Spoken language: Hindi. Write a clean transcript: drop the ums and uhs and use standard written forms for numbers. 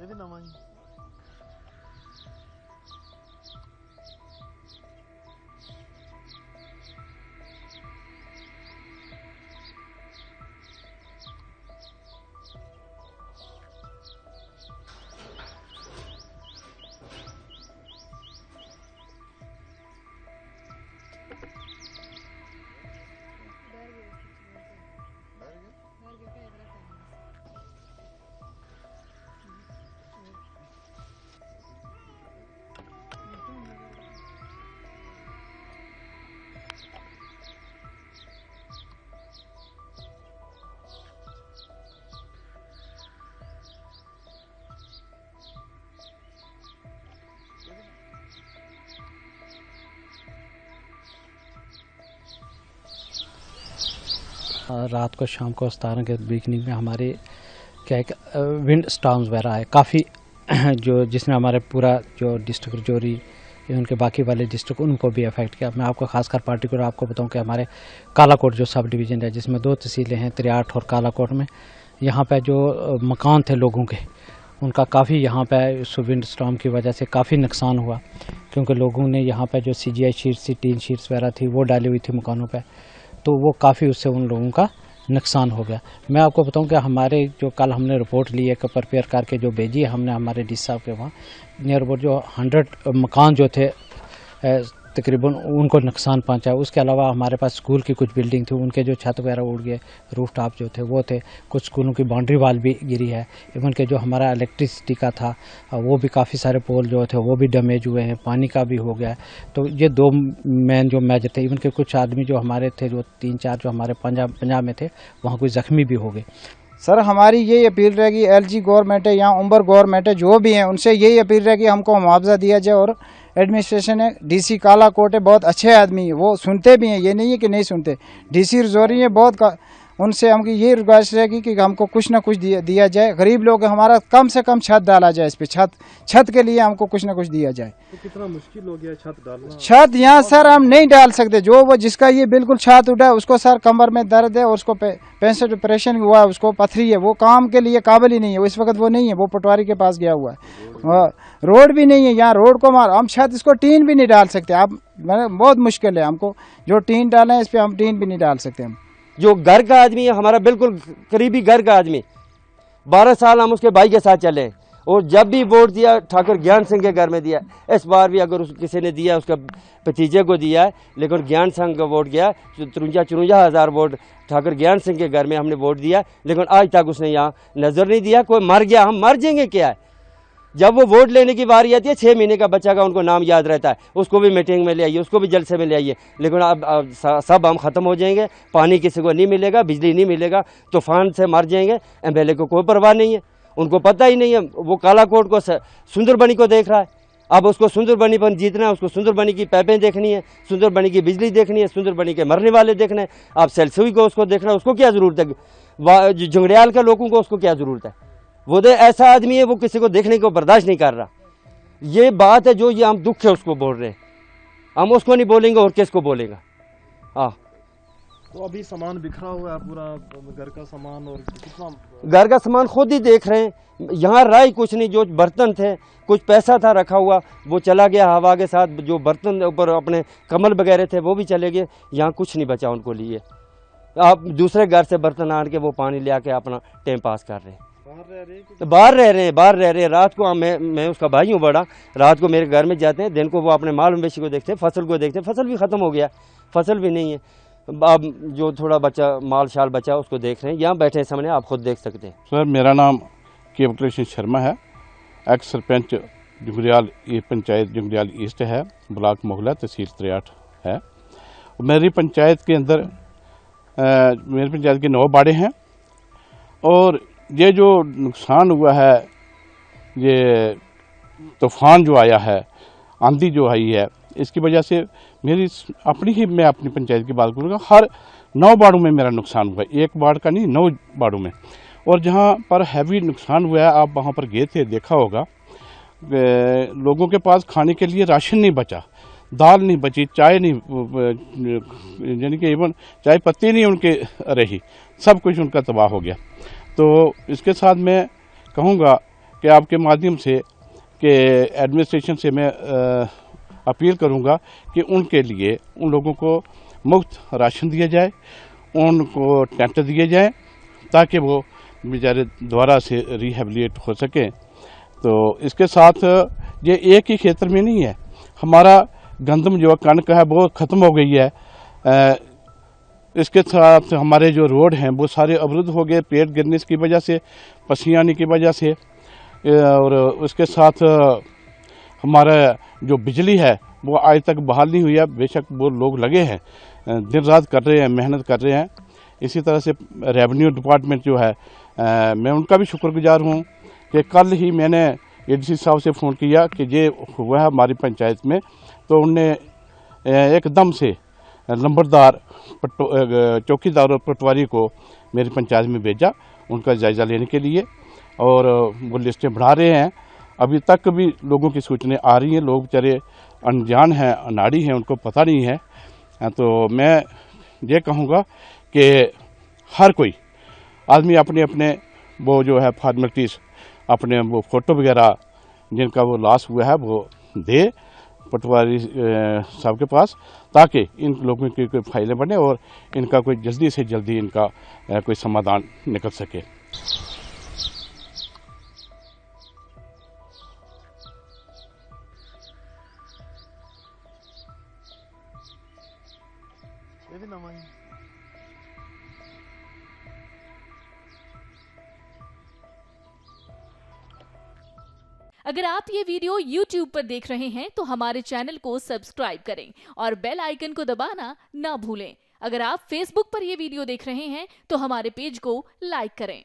ਇਹ ਵੀ ਨਵਾਂ ਜੀ। रात को शाम को 17 के बिगनिंग में हमारे क्या विंड स्टॉर्म्स वगैरह आए काफ़ी जो जिसने हमारे पूरा जो डिस्ट्रिक्ट रजौरी उनके बाकी वाले डिस्ट्रिक्ट उनको भी अफेक्ट किया। मैं आपको खासकर पार्टिकुलर आपको बताऊं कि हमारे कालाकोट जो सब डिवीज़न है जिसमें 2 तहसीलें हैं त्रियाठ और कालाकोट में, यहाँ पे जो मकान थे लोगों के उनका काफ़ी यहाँ पे उस विंड स्टॉर्म की वजह से काफ़ी नुकसान हुआ, क्योंकि लोगों ने यहाँ पे जो CGI शीट्स थी, टीन शीट्स वगैरह थी वो डाली हुई थी मकानों पे, तो वो काफ़ी उससे उन लोगों का नुकसान हो गया। मैं आपको बताऊं कि हमारे जो कल हमने रिपोर्ट ली है प्रिपेयर करके जो भेजी है हमने हमारे डी साहब के वहाँ नियर अबाउट जो 100 मकान जो थे तकरीबन उनको नुकसान पहुंचा। उसके अलावा हमारे पास स्कूल की कुछ बिल्डिंग थी उनके जो छत वगैरह उड़ गए, रूफ टॉप जो थे वो थे, कुछ स्कूलों की बाउंड्री वाल भी गिरी है, इवन के जो हमारा इलेक्ट्रिसिटी का था वो भी काफ़ी सारे पोल जो थे वो भी डैमेज हुए हैं, पानी का भी हो गया है। तो ये 2 मेन जो मेजर थे, इवन के कुछ आदमी जो हमारे थे जो 3-4 जो हमारे पंजाब में थे वहाँ कुछ जख्मी भी हो गए। सर हमारी यही अपील रहेगी LG गवर्नमेंट है या उम्बर गवर्नमेंट है जो भी हैं उनसे यही अपील रहेगी हमको मुआवजा दिया जाए। और एडमिनिस्ट्रेशन है DC कालाकोट है बहुत अच्छे आदमी है, वो सुनते भी हैं, ये नहीं है कि नहीं सुनते। DC रजौरी है बहुत उनसे हमकी यही रिक्वेस्ट रहेगी कि हमको कुछ ना कुछ दिया जाए। गरीब लोग हमारा कम से कम छत डाला जाए, इस पे छत के लिए हमको कुछ ना कुछ दिया जाए। तो कितना मुश्किल हो गया छत डालना? छत यहाँ सर हम नहीं डाल सकते, जो वो जिसका ये बिल्कुल छत उठा है उसको सर कमर में दर्द है और उसको पेशेंट ऑपरेशन हुआ है, उसको पथरी है, वो काम के लिए काबिल ही नहीं है, इस वक्त वो नहीं है, वो पटवारी के पास गया हुआ है। रोड भी नहीं है यहाँ, रोड को हम छत इसको टीन भी नहीं डाल सकते। आप बहुत मुश्किल है हमको, जो टीन डाले हैं इस पर हम टीन भी नहीं डाल सकते। हम जो घर का आदमी है हमारा बिल्कुल करीबी घर का आदमी, 12 साल हम उसके भाई के साथ चले हैं और जब भी वोट दिया ठाकुर ज्ञान सिंह के घर में दिया। इस बार भी अगर किसी ने दिया उसका भतीजे को दिया है, लेकिन ज्ञान सिंह का वोट गया 53-54 वोट ठाकुर ज्ञान सिंह के घर में हमने वोट दिया, लेकिन आज तक उसने यहाँ नज़र नहीं दिया। कोई मर गया, हम मर जाएंगे क्या है? जब वो वोट लेने की बारी आती है 6 महीने का बच्चा का उनको नाम याद रहता है, उसको भी मीटिंग में ले आइए, उसको भी जलसे में ले आइए, लेकिन अब सब हम ख़त्म हो जाएंगे। पानी किसी को नहीं मिलेगा, बिजली नहीं मिलेगा, तूफान से मर जाएंगे। MLA को कोई परवाह नहीं है, उनको पता ही नहीं है। वो कालाकोट को सुंदरबनी को देख रहा है, अब उसको सुंदरबनी पर जीतना है, उसको सुंदरबनी की पाइपें देखनी है, सुंदरबनी की बिजली देखनी है, सुंदरबनी के मरने वाले देखने हैं। आप सेल्सुई को उसको देखना है, उसको क्या ज़रूरत है? झुंगड़ियाल के लोगों को उसको क्या ज़रूरत है? वो तो ऐसा आदमी है वो किसी को देखने को बर्दाश्त नहीं कर रहा। ये बात है जो ये हम दुख है उसको बोल रहे हैं, हम उसको नहीं बोलेंगे और किसको बोलेगा? हाँ, तो अभी सामान बिखरा हुआ है पूरा, घर का सामान, और कितना घर का सामान खुद ही देख रहे हैं। यहाँ राय कुछ नहीं, जो बर्तन थे कुछ पैसा था रखा हुआ वो चला गया हवा के साथ, जो बर्तन ऊपर अपने कमल वगैरह थे वो भी चले गए, यहाँ कुछ नहीं बचा उनको लिए। आप दूसरे घर से बर्तन आन के वो पानी ले आके अपना टाइम पास कर रहे हैं। बाहर रह रहे हैं। रात को मैं उसका भाई हूँ बड़ा, रात को मेरे घर में जाते हैं, दिन को वो अपने माल मवेशी को देखते हैं, फसल को देखते हैं। फसल भी ख़त्म हो गया, फसल भी नहीं है। अब जो थोड़ा बचा माल शाल बचा उसको देख रहे हैं, यहाँ बैठे सामने आप खुद देख सकते हैं। सर मेरा नाम केवल शर्मा है, एक्स सरपंच जुंगरियाल पंचायत जुंगरियाल ईस्ट है, ब्लॉक मोहला तहसील त्रियाठ है। मेरी पंचायत के अंदर मेरी पंचायत के 9 बाड़े हैं और ये जो नुकसान हुआ है, ये तूफान जो आया है, आंधी जो आई है, इसकी वजह से मैं अपनी पंचायत की बात करूँगा, हर 9 बाड़ों में मेरा नुकसान हुआ है, एक बाड़ का नहीं 9 बाड़ों में। और जहाँ पर हैवी नुकसान हुआ है आप वहाँ पर गए थे, देखा होगा लोगों के पास खाने के लिए राशन नहीं बचा, दाल नहीं बची, चाय नहीं, यानी कि इवन चाय पत्ती नहीं उनके रही, सब कुछ उनका तबाह हो गया। तो इसके साथ मैं कहूँगा कि आपके माध्यम से कि एडमिनिस्ट्रेशन से मैं अपील करूंगा कि उनके लिए उन लोगों को मुफ्त राशन दिया जाए, उनको टेंट दिए जाएं ताकि वो बेचारे दोबारा से रिहेबिलिटेट हो सकें। तो इसके साथ ये एक ही क्षेत्र में नहीं है, हमारा गंदम जो कणक है वो ख़त्म हो गई है। इसके साथ हमारे जो रोड हैं वो सारे अवरुद्ध हो गए पेड़ गिरने की वजह से, पसियाँ आने की वजह से। और उसके साथ हमारा जो बिजली है वो आज तक बहाल नहीं हुई है। बेशक वो लोग लगे हैं, दिन रात कर रहे हैं, मेहनत कर रहे हैं। इसी तरह से रेवेन्यू डिपार्टमेंट जो है मैं उनका भी शुक्रगुजार हूँ कि कल ही मैंने एडीसी साहब से फ़ोन किया कि ये हुआ है हमारी पंचायत में, तो उनने एकदम से नंबरदार चौकीदार और पटवारी को मेरी पंचायत में भेजा उनका जायज़ा लेने के लिए, और वो लिस्टें बढ़ा रहे हैं। अभी तक भी लोगों की सूचनाएं आ रही हैं, लोग बेचारे अनजान हैं, अनाड़ी हैं, उनको पता नहीं है। तो मैं ये कहूँगा कि हर कोई आदमी अपने अपने वो जो है फॉर्मेलिटीज़, अपने वो फ़ोटो वगैरह जिनका वो लॉस हुआ है वो दे पटवारी साहब के पास, ताकि इन लोगों की कोई फाइलें बने और इनका कोई जल्दी से जल्दी इनका कोई समाधान निकल सके। ये भी नवा ही। अगर आप ये वीडियो YouTube पर देख रहे हैं तो हमारे चैनल को सब्सक्राइब करें और बेल आइकन को दबाना ना भूलें। अगर आप Facebook पर ये वीडियो देख रहे हैं तो हमारे पेज को लाइक करें।